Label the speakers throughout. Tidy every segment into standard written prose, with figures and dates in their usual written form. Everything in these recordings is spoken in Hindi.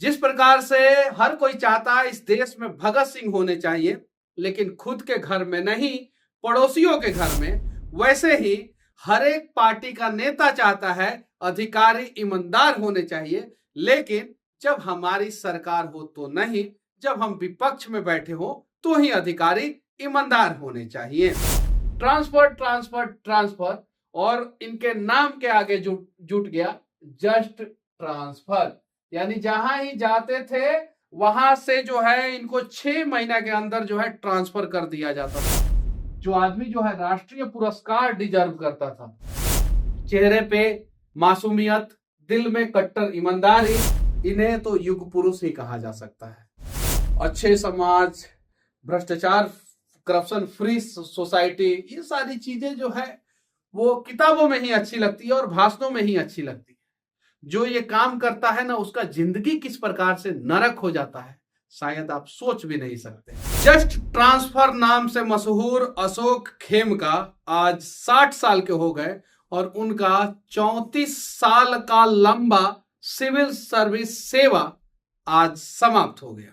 Speaker 1: जिस प्रकार से हर कोई चाहता है इस देश में भगत सिंह होने चाहिए, लेकिन खुद के घर में नहीं, पड़ोसियों के घर में, वैसे ही हर एक पार्टी का नेता चाहता है अधिकारी ईमानदार होने चाहिए, लेकिन जब हमारी सरकार हो तो नहीं, जब हम विपक्ष में बैठे हो तो ही अधिकारी ईमानदार होने चाहिए। ट्रांसफर ट्रांसफर ट्रांसफर और इनके नाम के आगे जुट गया जस्ट ट्रांसफर, यानी जहां ही जाते थे वहां से जो है इनको 6 महीना के अंदर जो है ट्रांसफर कर दिया जाता था। जो आदमी जो है राष्ट्रीय पुरस्कार डिजर्व करता था, चेहरे पे मासूमियत, दिल में कट्टर ईमानदारी, इन्हें तो युग पुरुष ही कहा जा सकता है। अच्छे समाज, भ्रष्टाचार, करप्शन फ्री सोसाइटी, ये सारी चीजें जो है वो किताबों में ही अच्छी लगती है और भाषणों में ही अच्छी लगती है। जो ये काम करता है ना, उसका जिंदगी किस प्रकार से नरक हो जाता है शायद आप सोच भी नहीं सकते। जस्ट ट्रांसफर नाम से मशहूर अशोक खेमका आज 60 साल के हो गए और उनका 34 साल का लंबा सिविल सर्विस सेवा आज समाप्त हो गया।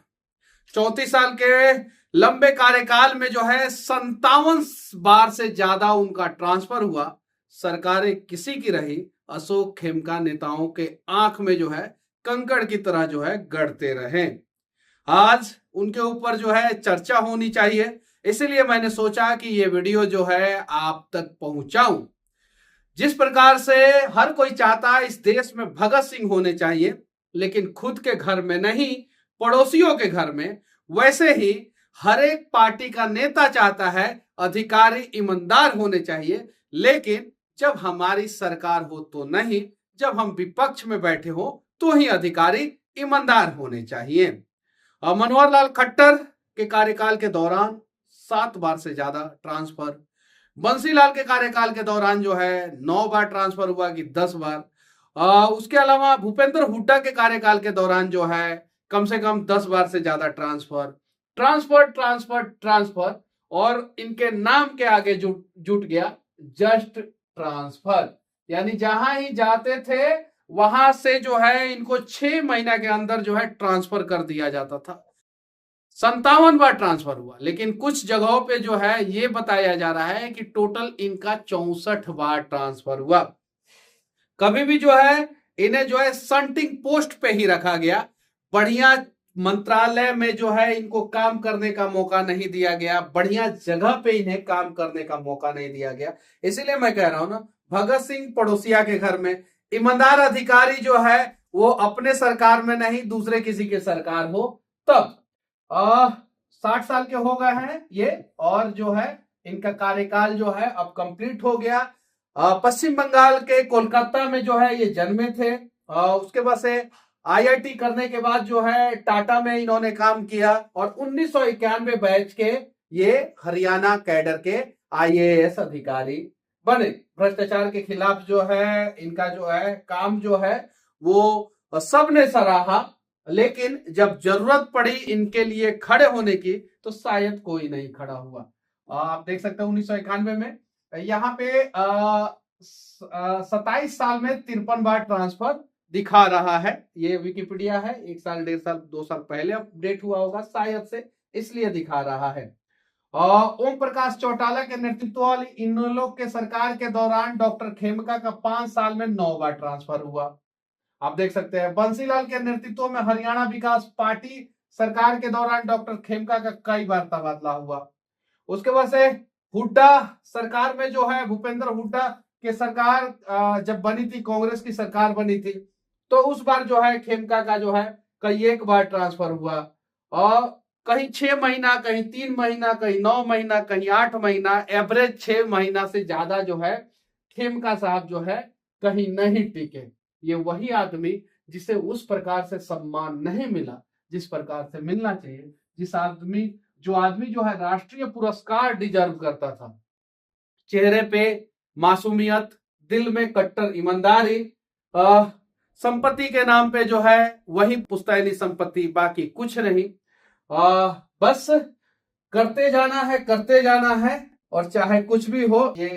Speaker 1: 34 साल के लंबे कार्यकाल में जो है 57 बार से ज्यादा उनका ट्रांसफर हुआ। सरकारें किसी की रही, अशोक खेमका नेताओं के आंख में जो है कंकड़ की तरह जो है गड़ते रहे। आज उनके ऊपर जो है चर्चा होनी चाहिए, इसलिए मैंने सोचा कि ये वीडियो जो है आप तक पहुंचाऊं। जिस प्रकार से हर कोई चाहता है इस देश में भगत सिंह होने चाहिए, लेकिन खुद के घर में नहीं, पड़ोसियों के घर में, वैसे ही हर एक पार्टी का नेता चाहता है अधिकारी ईमानदार होने चाहिए, लेकिन जब हमारी सरकार हो तो नहीं, जब हम विपक्ष में बैठे हो तो ही अधिकारी ईमानदार होने चाहिए। मनोहर लाल खट्टर के कार्यकाल के दौरान 7 बार से ज्यादा ट्रांसफर, बंसीलाल के कार्यकाल के दौरान जो है 9 बार ट्रांसफर हुआ कि 10 बार। उसके अलावा भूपेंद्र हुड्डा के कार्यकाल के दौरान जो है कम से कम 10 बार से ज्यादा ट्रांसफर ट्रांसफर ट्रांसफर ट्रांसफर और इनके नाम के आगे जुट गया जस्ट ट्रांसफर, यानी जहां ही जाते थे वहां से जो है इनको 6 महीना के अंदर जो है ट्रांसफर कर दिया जाता था। 57 बार ट्रांसफर हुआ, लेकिन कुछ जगहों पे जो है ये बताया जा रहा है कि टोटल इनका 64 बार ट्रांसफर हुआ। कभी भी जो है इन्हें जो है संटिंग पोस्ट पे ही रखा गया, बढ़िया मंत्रालय में जो है इनको काम करने का मौका नहीं दिया गया, बढ़िया जगह पे इन्हें काम करने का मौका नहीं दिया गया। इसीलिए मैं कह रहा हूं ना, भगत सिंह पड़ोसिया के घर में, ईमानदार अधिकारी जो है वो अपने सरकार में नहीं दूसरे किसी के सरकार हो तब। 60 साल के हो गए हैं ये, और जो है इनका कार्यकाल जो है अब कंप्लीट हो गया। पश्चिम बंगाल के कोलकाता में जो है ये जन्मे थे। उसके बाद से आईआईटी करने के बाद जो है टाटा में इन्होंने काम किया और 1991 बैच के ये हरियाणा कैडर के आईएएस अधिकारी बने। भ्रष्टाचार के खिलाफ जो है इनका जो है काम जो है वो सबने सराहा, लेकिन जब जरूरत पड़ी इनके लिए खड़े होने की तो शायद कोई नहीं खड़ा हुआ। आप देख सकते हैं 1991 में यहाँ पे 27 साल में 53 बार ट्रांसफर दिखा रहा है। ये विकिपीडिया है, 1 साल 1.5 साल 2 साल पहले अपडेट हुआ होगा शायद से, इसलिए दिखा रहा है। ओम प्रकाश चौटाला के नेतृत्व वाली इन लोग के सरकार के दौरान डॉक्टर खेमका का 5 साल में 9 बार ट्रांसफर हुआ। आप देख सकते हैं बंसीलाल के नेतृत्व में हरियाणा विकास पार्टी सरकार के दौरान डॉक्टर खेमका का कई बार तबादला हुआ। उसके बाद से हुड्डा सरकार में जो है भूपेंद्र हुड्डा के सरकार जब बनी थी, कांग्रेस की सरकार बनी थी, तो उस बार जो है खेमका का जो है कई एक बार ट्रांसफर हुआ और कहीं 6 महीना, कहीं 3 महीना, कहीं 9 महीना, कहीं 8 महीना, एवरेज 6 महीना से ज्यादा जो है खेमका साहब जो है कहीं नहीं टिके। ये वही आदमी जिसे उस प्रकार से सम्मान नहीं मिला जिस प्रकार से मिलना चाहिए, जो आदमी जो है राष्ट्रीय पुरस्कार डिजर्व करता था। चेहरे पे मासूमियत, दिल में कट्टर ईमानदारी, संपत्ति के नाम पे जो है वही पुश्तैनी संपत्ति, बाकी कुछ नहीं। बस करते जाना है और चाहे कुछ भी हो। ये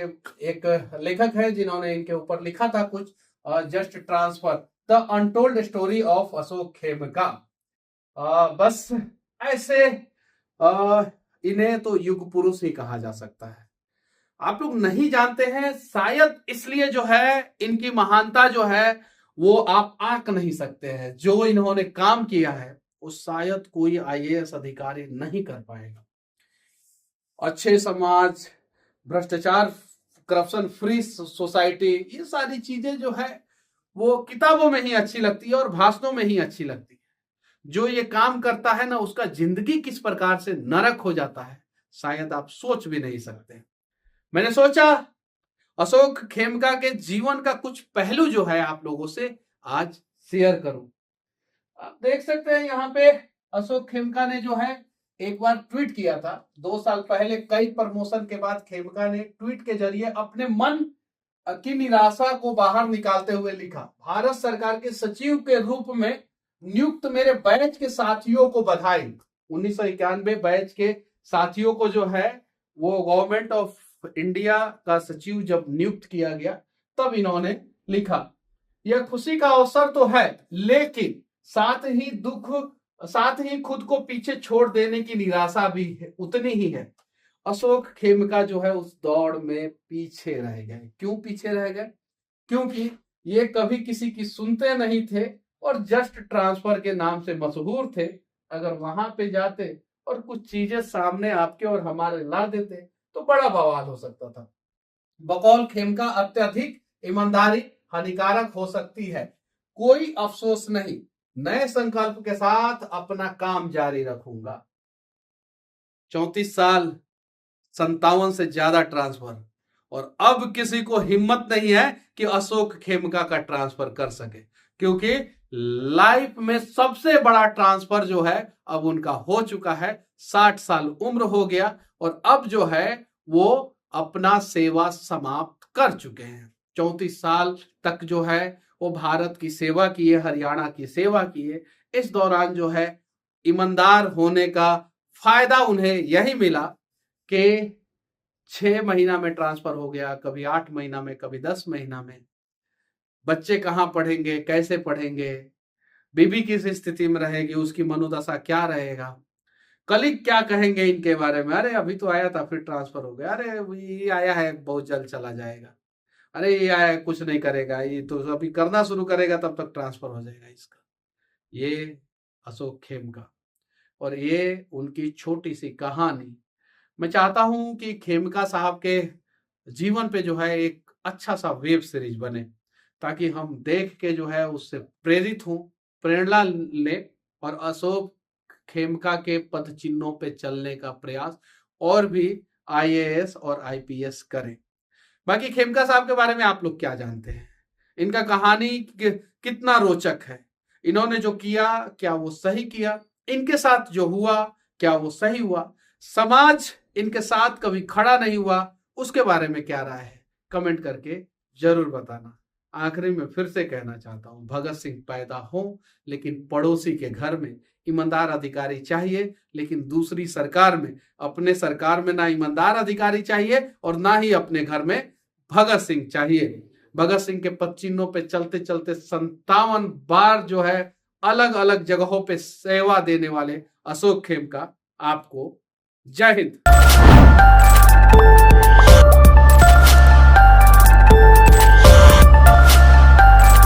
Speaker 1: एक लेखक है जिन्होंने इनके ऊपर लिखा था कुछ, just transfer, the untold story of Ashok Khemka. बस ऐसे इन्हें तो युग पुरुष ही कहा जा सकता है। आप लोग नहीं जानते हैं शायद इसलिए जो है इनकी महानता जो है वो आप आंक नहीं सकते हैं। जो इन्होंने काम किया है वो शायद कोई आईएएस अधिकारी नहीं कर पाएगा। अच्छे समाज, भ्रष्टाचार, करप्शन फ्री सोसाइटी, ये सारी चीजें जो है वो किताबों में ही अच्छी लगती है और भाषणों में ही अच्छी लगती है। जो ये काम करता है ना, उसका जिंदगी किस प्रकार से नरक हो जाता है शायद आप सोच भी नहीं सकते। मैंने सोचा अशोक खेमका के जीवन का कुछ पहलू जो है आप लोगों से आज शेयर करूं। आप देख सकते हैं यहाँ पे अशोक खेमका ने जो है एक बार ट्वीट किया था 2 साल पहले। कई प्रमोशन के बाद खेमका ने ट्वीट के जरिए अपने मन की निराशा को बाहर निकालते हुए लिखा, भारत सरकार के सचिव के रूप में नियुक्त मेरे बैच के साथियों को बधाई। 1991 बैच के साथियों को जो है वो गवर्नमेंट ऑफ इंडिया का सचिव जब नियुक्त किया गया तब इन्होंने लिखा, यह खुशी का अवसर तो है लेकिन साथ ही दुख, साथ ही खुद को पीछे छोड़ देने की निराशा भी है, उतनी ही है। अशोक खेमका जो है उस दौड़ में पीछे रह गए। क्यों पीछे रह गए? क्योंकि ये कभी किसी की सुनते नहीं थे और जस्ट ट्रांसफर के नाम से मशहूर थे। अगर वहां पे जाते और कुछ चीजें सामने आपके और हमारे ला देते तो बड़ा बवाल हो सकता था। बकौल खेमका अत्यधिक ईमानदारी हानिकारक हो सकती है। कोई अफसोस नहीं, नए संकल्प के साथ अपना काम जारी रखूंगा। 34 साल, 57 से ज्यादा ट्रांसफर, और अब किसी को हिम्मत नहीं है कि अशोक खेमका का ट्रांसफर कर सके, क्योंकि लाइफ में सबसे बड़ा ट्रांसफर जो है अब उनका हो चुका है। 60 साल उम्र हो गया और अब जो है वो अपना सेवा समाप्त कर चुके हैं। 34 साल तक जो है वो भारत की सेवा की है, हरियाणा की सेवा की है। इस दौरान जो है ईमानदार होने का फायदा उन्हें यही मिला कि 6 महीना में ट्रांसफर हो गया, कभी 8 महीना में, कभी 10 महीना में। बच्चे कहाँ पढ़ेंगे, कैसे पढ़ेंगे, बीबी किस स्थिति में रहेगी, उसकी मनोदशा क्या रहेगा, कलीग क्या कहेंगे इनके बारे में, अरे अभी तो आया था फिर ट्रांसफर हो गया, अरे ये आया है बहुत जल्द चला जाएगा, अरे ये आया है कुछ नहीं करेगा, ये तो अभी करना शुरू करेगा तब तक ट्रांसफर हो जाएगा इसका। ये अशोक खेमका और ये उनकी छोटी सी कहानी। मैं चाहता हूं कि खेमका साहब के जीवन पे जो है एक अच्छा सा वेब सीरीज बने ताकि हम देख के जो है उससे प्रेरित हों, प्रेरणा लें और अशोक खेमका के पद चिन्हों पे चलने का प्रयास और भी आईएएस और आईपीएस करें। बाकी खेमका साहब के बारे में आप लोग क्या जानते हैं? इनका कहानी कितना रोचक है? इन्होंने जो किया क्या वो सही किया? इनके साथ जो हुआ क्या वो सही हुआ? समाज इनके साथ कभी खड़ा नहीं हुआ, उसके बारे में क्या राय है? कमेंट करके जरूर बताना। आखिरी में फिर से कहना चाहता हूं, भगत सिंह पैदा हो लेकिन पड़ोसी के घर में। ईमानदार अधिकारी चाहिए लेकिन दूसरी सरकार में, अपने सरकार में ना ईमानदार अधिकारी चाहिए और ना ही अपने घर में भगत सिंह चाहिए। भगत सिंह के पद चिन्हों पे चलते चलते 57 बार जो है अलग अलग जगहों पे सेवा देने वाले अशोक खेमका, आपको जय हिंद।